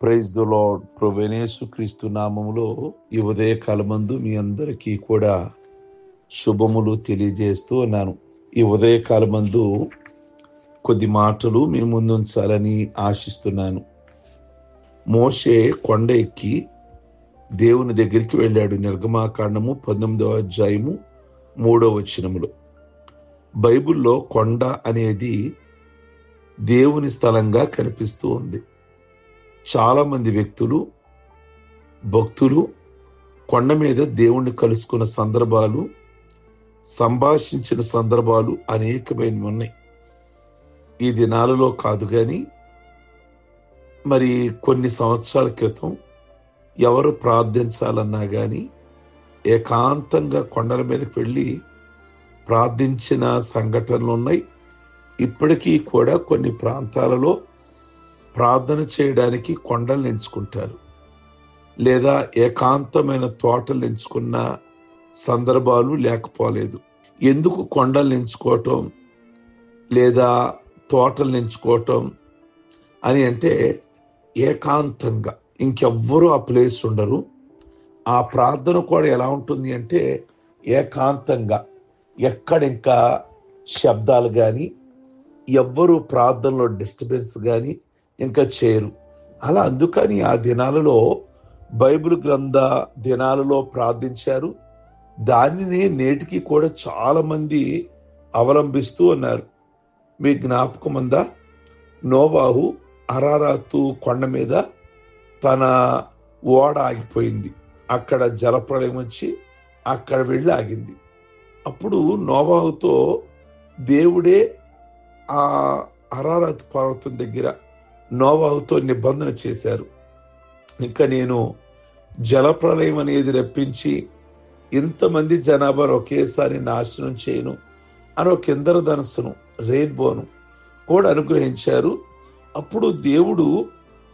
Praise the lord. ప్రభువైన యేసుక్రీస్తు నామములో ఈ ఉదయకాలమందు మీ అందరికీ కూడా శుభములు తెలియజేస్తూ ఉన్నాను. ఈ ఉదయకాలమందు కొద్ది మాటలు మీ ముందుంచాలని ఆశిస్తున్నాను. మోషే కొండ ఎక్కి దేవుని దగ్గరికి వెళ్ళాడు. నిర్గమాకాండము 19వ అధ్యాయము 3వ వచనములో. బైబిల్లో కొండ అనేది దేవుని స్థలంగా కనిపిస్తూ ఉంది. చాలా మంది వ్యక్తులు, భక్తులు కొండ మీద దేవుణ్ణి కలుసుకున్న సందర్భాలు, సంభాషించిన సందర్భాలు అనేకమైనవి ఉన్నాయి. ఈ దినాలలో కాదు కానీ మరి కొన్ని సంవత్సరాల క్రితం ఎవరు ప్రార్థించాలన్నా కానీ ఏకాంతంగా కొండల మీదకి వెళ్ళి ప్రార్థించిన సంఘటనలు ఉన్నాయి. ఇప్పటికీ కూడా కొన్ని ప్రాంతాలలో ప్రార్థన చేయడానికి కొండలు ఎంచుకుంటారు, లేదా ఏకాంతమైన తోటలు ఎంచుకున్న సందర్భాలు లేకపోలేదు. ఎందుకు కొండలు ఎంచుకోవటం లేదా తోటలు ఎంచుకోవటం అని అంటే, ఏకాంతంగా ఇంకెవ్వరూ ఆ ప్లేస్ ఉండరు. ఆ ప్రార్థన కూడా ఎలా ఉంటుంది అంటే ఏకాంతంగా, ఎక్కడ ఇంకా శబ్దాలు కానీ, ఎవ్వరూ ప్రార్థనలో డిస్టర్బెన్స్ కానీ ఇంకా చేయరు. అలా అందుకని ఆ దినాలలో, బైబిల్ గ్రంథ దినాలలో ప్రార్థించారు. దానిని నేటికి కూడా చాలా మంది అవలంబిస్తూ ఉన్నారు. మీ జ్ఞాపకం ఉందా? నోవాహు అరారాతు కొండ మీద తన ఓడ ఆగిపోయింది. అక్కడ జలప్రళయం వచ్చి అక్కడ వెళ్ళి ఆగింది. అప్పుడు నోవాహుతో దేవుడే ఆ అరారాతు పర్వతం దగ్గర నోవాహుతో నిబంధన చేశారు. ఇంకా నేను జలప్రళయం అనేది రప్పించి ఇంతమంది జనాభాను ఒకేసారి నాశనం చేయను అని ఒక ఇంద్రధనస్సును, రెయిన్బోను కూడా అనుగ్రహించారు. అప్పుడు దేవుడు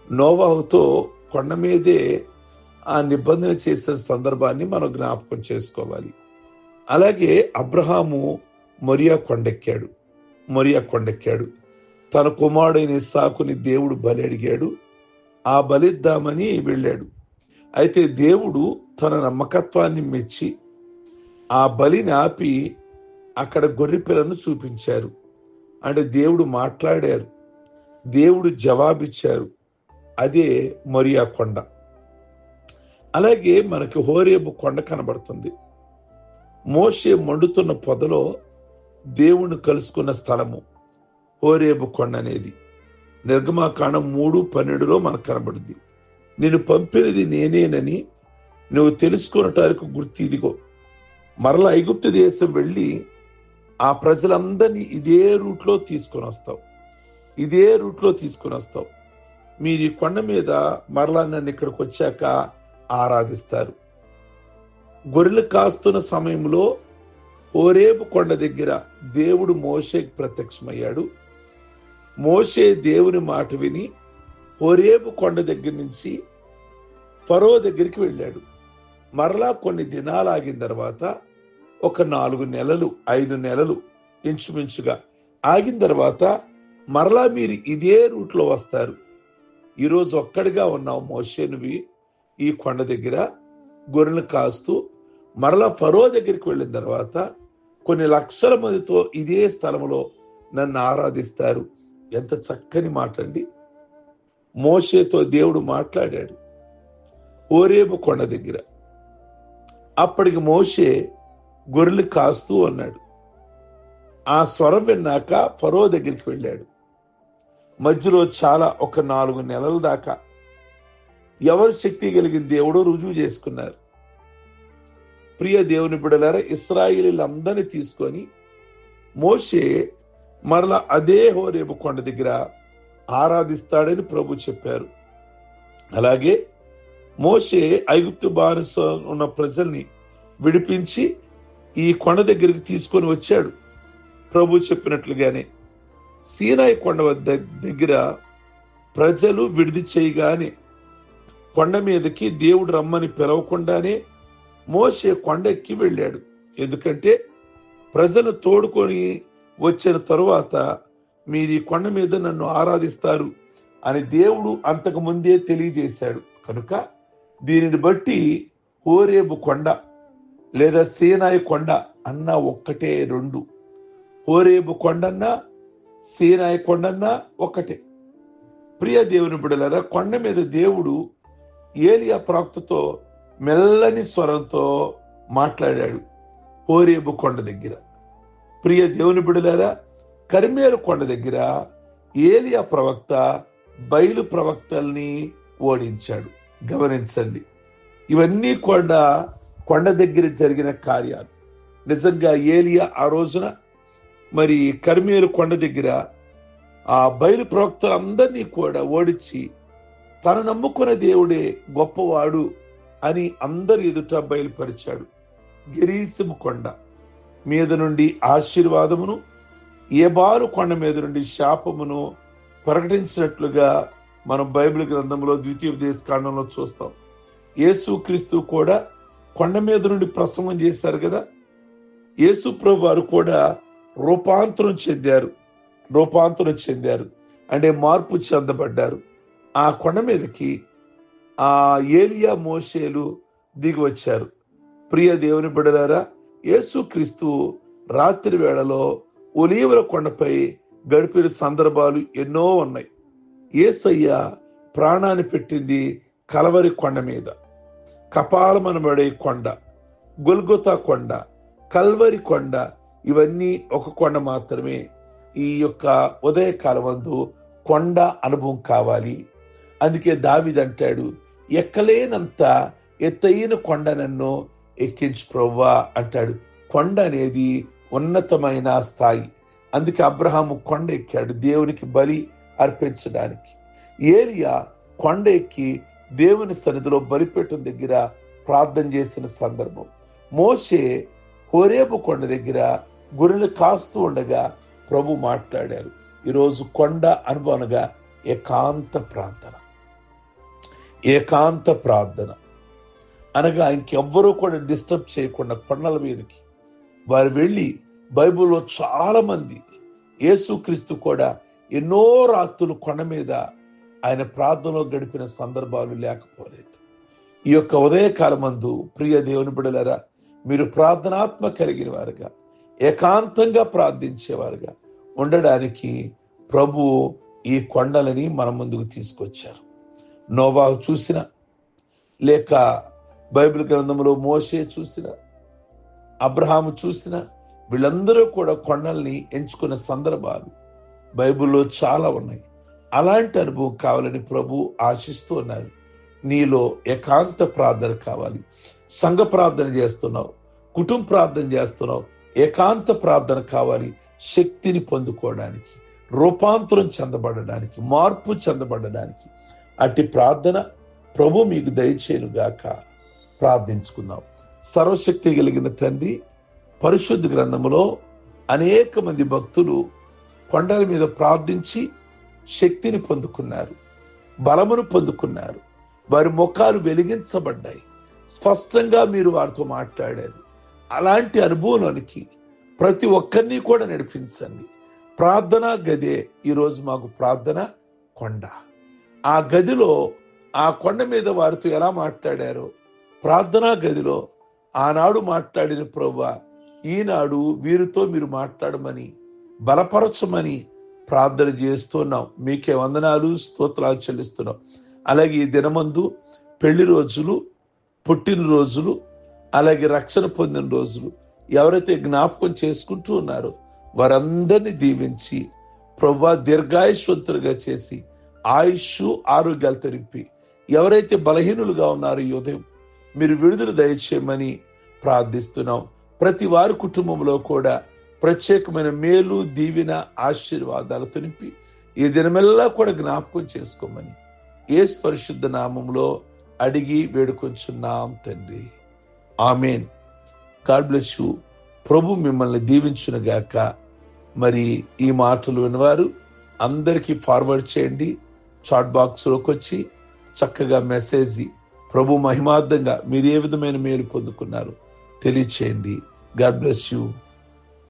నోవాహుతో కొండ మీదే ఆ నిబంధన చేసిన సందర్భాన్ని మనం జ్ఞాపకం చేసుకోవాలి. అలాగే అబ్రహాము మొరియా కొండెక్కాడు. తన కుమారుడైన ఇస్సాకుని దేవుడు బలి అడిగాడు. ఆ బలిద్దామని వెళ్ళాడు. అయితే దేవుడు తన నమ్మకత్వాన్ని మెచ్చి ఆ బలిని ఆపి అక్కడ గొర్రె పిల్లను చూపించారు. అంటే దేవుడు మాట్లాడారు, దేవుడు జవాబిచ్చారు. అదే మొరియా కొండ. అలాగే మనకి హోరేబు కొండ కనబడుతుంది. మోషే మండుతున్న పొదలో దేవుణ్ణి కలుసుకున్న స్థలము హోరేబు కొండ అనేది నిర్గమాకాండం 3:12 మనకు కనబడుద్ది. నేను పంపినది నేనేనని నువ్వు తెలుసుకున్నటానికి గుర్తు ఇదిగో. మరలా ఐగుప్తు దేశం వెళ్ళి ఆ ప్రజలందరినీ ఇదే రూట్లో తీసుకొని వస్తావు. మీరు ఈ కొండ మీద మరలా నన్ను ఇక్కడికి వచ్చాక ఆరాధిస్తారు. గొర్రెలు కాస్తున్న సమయంలో హోరేబు కొండ దగ్గర దేవుడు మోషేకి ప్రత్యక్షమయ్యాడు. మోషే దేవుని మాట విని హోరేబు కొండ దగ్గర నుంచి ఫరో దగ్గరికి వెళ్ళాడు. మరలా కొన్ని దినాలు ఆగిన తర్వాత, ఒక 4 నెలలు 5 నెలలు ఇంచుమించుగా ఆగిన తర్వాత మరలా మీరు ఇదే రూట్లో వస్తారు. ఈరోజు ఒక్కడిగా ఉన్నావు మోషే, నువ్వు ఈ కొండ దగ్గర గొర్రెలు కాస్తూ మరలా ఫరో దగ్గరికి వెళ్ళిన తర్వాత కొన్ని లక్షల మందితో ఇదే స్థలంలో నన్ను ఆరాధిస్తారు. ఎంత చక్కని మాట అండి. మోషేతో దేవుడు మాట్లాడాడు హోరేబు కొండ దగ్గర. అప్పటికి మోషే గొర్రెలు కాస్తూ ఉన్నాడు. ఆ స్వరం విన్నాక ఫరో దగ్గరికి వెళ్ళాడు. మధ్యలో ఒక 4 నెలల దాకా ఎవరు శక్తి కలిగిన దేవుడో రుజువు చేసుకున్నారు. ప్రియ దేవుని బిడ్డలారా, ఇశ్రాయేలీలందరినీ తీసుకొని మోషే మరలా అదే హోరేబు కొండ దగ్గర ఆరాధిస్తాడని ప్రభు చెప్పారు. అలాగే మోషే ఐగుప్తు బానిస ఉన్న ప్రజల్ని విడిపించి ఈ కొండ దగ్గరికి తీసుకొని వచ్చాడు. ప్రభు చెప్పినట్లుగానే సీనాయి కొండ దగ్గర ప్రజలు విడిది చేయగానే కొండ మీదకి దేవుడు రమ్మని పిలవకుండానే మోషే కొండెక్కి వెళ్ళాడు. ఎందుకంటే ప్రజలు తోడుకొని వచ్చిన తరువాత మీరు ఈ కొండ మీద నన్ను ఆరాధిస్తారు అని దేవుడు అంతకు ముందే తెలియజేశాడు. కనుక దీనిని బట్టి హోరేబు కొండ లేదా సీనాయి కొండ అన్న ఒక్కటే, రెండు. హోరేబు కొండన్నా సీనాయి కొండన్నా ఒక్కటే. ప్రియ దేవుని బిడ్డలారా, కొండ మీద దేవుడు ఏలియా ప్రవక్తతో మెల్లని స్వరంతో మాట్లాడాడు హోరేబు కొండ దగ్గర. ప్రియ దేవుని బిడ్డలారా, కర్మేలు కొండ దగ్గర ఏలియా ప్రవక్త బయలు ప్రవక్తల్ని ఓడించాడు. గమనించండి, ఇవన్నీ కూడా కొండ దగ్గర జరిగిన కార్యాలు. నిజంగా ఏలియా ఆ రోజున మరి కర్మేలు కొండ దగ్గర ఆ బయలు ప్రవక్తలందరినీ కూడా ఓడించి తను నమ్ముకున్న దేవుడే గొప్పవాడు అని అందరి ఎదుట బయలుపరిచాడు. గెరీసిము కొండ మీద నుండి ఆశీర్వాదమును, ఏబాలు కొండ మీద నుండి శాపమును ప్రకటించినట్లుగా మనం బైబిల్ గ్రంథంలో ద్వితీయోపదేశకాండంలో చూస్తాం. యేసుక్రీస్తు కూడా కొండ మీద నుండి ప్రసంగం చేశారు కదా. యేసు ప్రభు వారు కూడా రూపాంతరం చెందారు అంటే మార్పు చెందబడ్డారు. ఆ కొండ మీదకి ఆ ఏలియా మోషేలు దిగి వచ్చారు. ప్రియ దేవుని బిడ్డలారా, యేసుక్రీస్తు రాత్రి వేళలో ఒలీవల కొండపై గడిపిన సందర్భాలు ఎన్నో ఉన్నాయి. యేసయ్య ప్రాణాన్ని పెట్టింది కలవరి కొండ మీద. కపాలమనబడే కొండ, గొల్గొతా కొండ, కల్వరి కొండ, ఇవన్నీ ఒక కొండ మాత్రమే. ఈ యొక్క ఉదయకాలమందు కొండ అనుభవం కావాలి. అందుకే దావీదు అంటాడు, ఎక్కలేనంత ఎత్తైన కొండ నన్ను ఎక్కించు ప్రభువా అంటాడు. కొండ అనేది ఉన్నతమైన స్థాయి. అందుకే అబ్రహాము కొండ ఎక్కాడు దేవునికి బలి అర్పించడానికి. ఏలియా కొండ ఎక్కి దేవుని సన్నిధిలో బలిపీఠం దగ్గర ప్రార్థన చేసిన సందర్భం. మోషే హోరేబు కొండ దగ్గర గొర్రెలు కాస్తూ ఉండగా ప్రభు మాట్లాడారు. ఈరోజు కొండ అనుభవంగా ఏకాంత ప్రార్థన అనగా ఇంకెవ్వరూ కూడా డిస్టర్బ్ చేయకుండా కొండల మీదకి వారు వెళ్ళి, బైబిల్లో చాలా మంది యేసుక్రీస్తు కూడా ఎన్నో రాత్రులు కొండ మీద ఆయన ప్రార్థనలో గడిపిన సందర్భాలు లేకపోలేదు. ఈ యొక్క ఉదయకాలమందు ప్రియ దేవుని బిడ్డలారా, మీరు ప్రార్థనాత్మ కలిగిన వారుగా, ఏకాంతంగా ప్రార్థించేవారుగా ఉండడానికి ప్రభు ఈ కొండలని మన ముందుకు తీసుకొచ్చారు. నోవాహు చూసిన, లేక బైబిల్ గ్రంథంలో మోషే చూసిన, అబ్రహాము చూసిన, వీళ్ళందరూ కూడా కొండల్ని ఎంచుకున్న సందర్భాలు బైబిల్లో చాలా ఉన్నాయి. అలాంటి అనుభవం కావాలని ప్రభు ఆశిస్తూ ఉన్నారు. నీలో ఏకాంత ప్రార్థన కావాలి. సంఘ ప్రార్థన చేస్తున్నావు, కుటుంబ ప్రార్థన చేస్తున్నావు, ఏకాంత ప్రార్థన కావాలి. శక్తిని పొందుకోవడానికి, రూపాంతరం చెందబడడానికి, మార్పు చెందబడడానికి అట్టి ప్రార్థన ప్రభు మీకు దయచేయునుగాక. ప్రార్థించుకుందాం. సర్వశక్తి కలిగిన తండ్రి, పరిశుద్ధ గ్రంథములో అనేక మంది భక్తులు కొండల మీద ప్రార్థించి శక్తిని పొందుకున్నారు, బలమును పొందుకున్నారు. వారి ముఖాలు వెలిగించబడ్డాయి. స్పష్టంగా మీరు వారితో మాట్లాడారు. అలాంటి అనుభవంలోనికి ప్రతి ఒక్కరిని కూడా నడిపించండి. ప్రార్థనా గదే ఈరోజు మాకు ప్రార్థన కొండ. ఆ గదిలో, ఆ కొండ మీద వారితో ఎలా మాట్లాడారో, ప్రార్థనా గదిలో ఆనాడు మాట్లాడిన ప్రభువా, ఈనాడు వీరితో మీరు మాట్లాడమని, బలపరచమని ప్రార్థన చేస్తున్నాం. మీకే వందనాలు, స్తోత్రాలు చెల్లిస్తున్నాం. అలాగే ఈ దినమందు పెళ్లి రోజులు, పుట్టినరోజులు, అలాగే రక్షణ పొందిన రోజులు ఎవరైతే జ్ఞాపకం చేసుకుంటూ ఉన్నారో వారందరినీ దీవించి ప్రభువా దీర్ఘాయుష్వంతులుగా చేసి ఆయుష్ ఆరోగ్యాలు తెరిపి, ఎవరైతే బలహీనులుగా ఉన్నారో ఈ ఉదయం మీరు విడుదల దయచేయమని ప్రార్థిస్తున్నాం. ప్రతి వారి కుటుంబంలో కూడా ప్రత్యేకమైన మేలు, దీవెన, ఆశీర్వాదాలతో నింపి ఈ దినమెల్లా కూడా జ్ఞాపకం చేసుకోమని యేసు పరిశుద్ధ నామములో అడిగి వేడుకొంచున్నాం తండ్రి. ఆమేన్. God bless you. ప్రభు మిమ్మల్ని దీవించునుగాక. మరి ఈ మాటలు విన్నవారు అందరికీ ఫార్వర్డ్ చేయండి. చాట్ బాక్స్లోకి వచ్చి చక్కగా మెసేజ్, ప్రభు మహిమార్థంగా మీరు ఏ విధమైన మేలు పొందుకున్నారు తెలియచేయండి. God bless you.